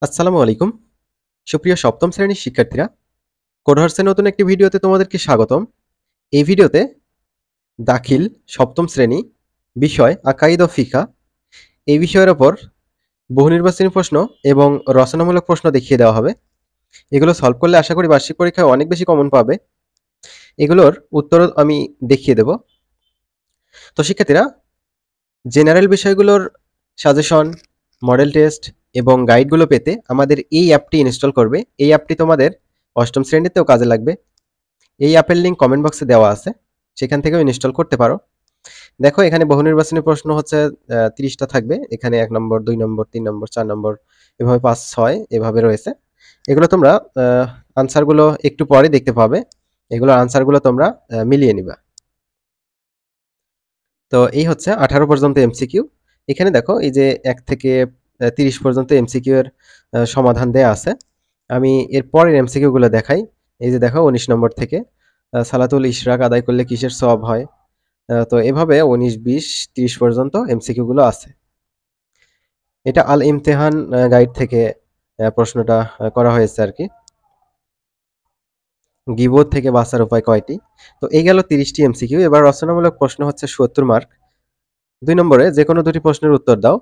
আসসালামু আলাইকুম। সুপ্রিয় সপ্তম শ্রেণীর শিক্ষার্থীরা, কোডহার্সের নতুন একটি ভিডিওতে তোমাদেরকে স্বাগতম। এই ভিডিওতে দাখিল সপ্তম শ্রেণী বিষয় আকাইদ ও ফিকা এই বিষয়ের ওপর বহুনির্বাচনী প্রশ্ন এবং রচনামূলক প্রশ্ন দেখিয়ে দেওয়া হবে। এগুলো সলভ করলে আশা করি বার্ষিক পরীক্ষায় অনেক বেশি কমন পাবে। এগুলোর উত্তরও আমি দেখিয়ে দেব। তো শিক্ষার্থীরা, জেনারেল বিষয়গুলোর সাজেশন, মডেল টেস্ট এবং গাইডগুলো পেতে আমাদের এই অ্যাপটি ইনস্টল করবে। এই অ্যাপটি তোমাদের অষ্টম শ্রেণীতেও কাজে লাগবে। এই অ্যাপের লিঙ্ক কমেন্ট বক্সে দেওয়া আছে, সেখান থেকেও ইনস্টল করতে পারো। দেখো, এখানে বহুনির্বাচনী প্রশ্ন হচ্ছে 30টা থাকবে। এখানে 1 নম্বর, 2 নম্বর, 3 নম্বর, 4 নম্বর, এভাবে 5, 6 এভাবে রয়েছে। এগুলো তোমরা আনসারগুলো একটু পরে দেখতে পাবে। এগুলো আনসারগুলো তোমরা মিলিয়ে নিবা। তো এই হচ্ছে 18 পর্যন্ত এমসিকিউ। এখানে দেখো, এই যে 1 থেকে 30 পর্যন্ত এমসিকিউ এর সমাধান দেয়া আছে। আমি এর পরের এমসিকিউ গুলো দেখাই। এই যে দেখো, 19 নম্বর থেকে সালাতুল ইশরাক আদায় করলে কিসের সওয়াব হয়। তো এভাবে 19, 20, 30 পর্যন্ত এমসিকিউ গুলো আছে। এটা আল ইমতেহান গাইড থেকে প্রশ্নটা করা হয়েছে আর কি। গীবত থেকে বাঁচার উপায় কয়টি? তো এই গেল 30টি এমসিকিউ। এবার রচনামূলক প্রশ্ন হচ্ছে 70 মার্ক। 2 নম্বরে যে কোনো দুটি প্রশ্নের উত্তর দাও।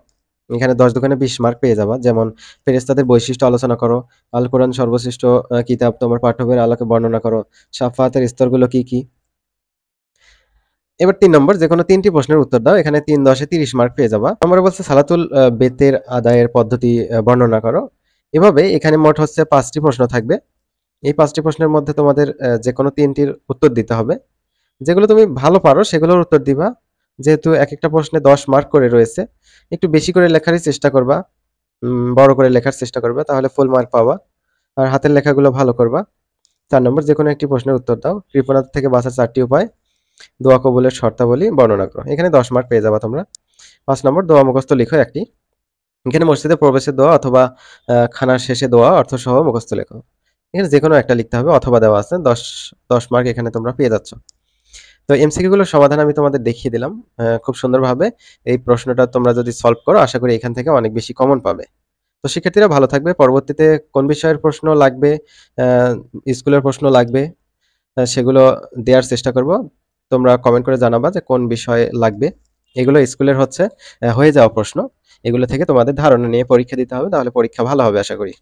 এখানে 10 দোকানে 20 মার্ক পেয়ে যাবা। যেমন, ফেরেশতাদের বৈশিষ্ট্য আলোচনা করো, আল কোরআন সর্বশ্রেষ্ঠ কিতাব, তোমার পাঠ্য বইয়ের আলোকে বর্ণনা করো, শাফাআতের স্তরগুলো কি কি। এবার 3 নম্বর, যে কোনো 3টি প্রশ্নের উত্তর দাও। এখানে 3 10 30 মার্ক পেয়ে যাবা। নম্বরে বলছে সালাতুল বেতের আদায়ের পদ্ধতি বর্ণনা করো। এভাবে এখানে মোট হচ্ছে 5টি প্রশ্ন থাকবে। এই 5টি প্রশ্নের মধ্যে তোমাদের যে কোনো 3টির উত্তর দিতে হবে। যেগুলো তুমি ভালো পারো সেগুলোর উত্তর দিবা। যেহেতু এক একটা প্রশ্নে 10 মার্ক করে রয়েছে, একটু বেশি করে লেখারই চেষ্টা করবা, বড় করে লেখার চেষ্টা করবা, তাহলে ফুল মার্ক পাবা। আর হাতের লেখাগুলো ভালো করবা। 4 নম্বর, যে কোনো একটি প্রশ্নের উত্তর দাও। কৃপণতা থেকে বাঁচার 4টি উপায়, দোয়া কবুলের শর্তাবলী বর্ণনা করো। এখানে 10 মার্ক পেয়ে যাবা তোমরা। 5 নম্বর, দোয়া মুখস্থ লিখো একটি। এখানে মসজিদে প্রবেশের দোয়া অথবা খানার শেষে দোয়া অর্থসহ মুখস্থ লেখো। এখানে যে কোনো একটা লিখতে হবে, অথবা দেওয়া আছে। 10 মার্ক এখানে তোমরা পেয়ে যাচ্ছ। তো এমসিকিউ গুলোর সমাধান আমি তোমাদের দেখিয়ে দিলাম খুব সুন্দরভাবে। এই প্রশ্নটা তোমরা যদি সলভ করো, আশা করি এখান থেকে অনেক বেশি কমন পাবে। তো শিক্ষার্থীরা, ভালো থাকবে। পরবর্তীতে কোন বিষয়ের প্রশ্ন লাগবে, স্কুলের প্রশ্ন লাগবে, সেগুলো দেওয়ার চেষ্টা করব। তোমরা কমেন্ট করে জানাবা যে কোন বিষয় লাগবে। এগুলো স্কুলের হচ্ছে হয়ে যাওয়া প্রশ্ন। এগুলো থেকে তোমাদের ধারণা নিয়ে পরীক্ষা দিতে হবে, তাহলে পরীক্ষা ভালো হবে আশা করি।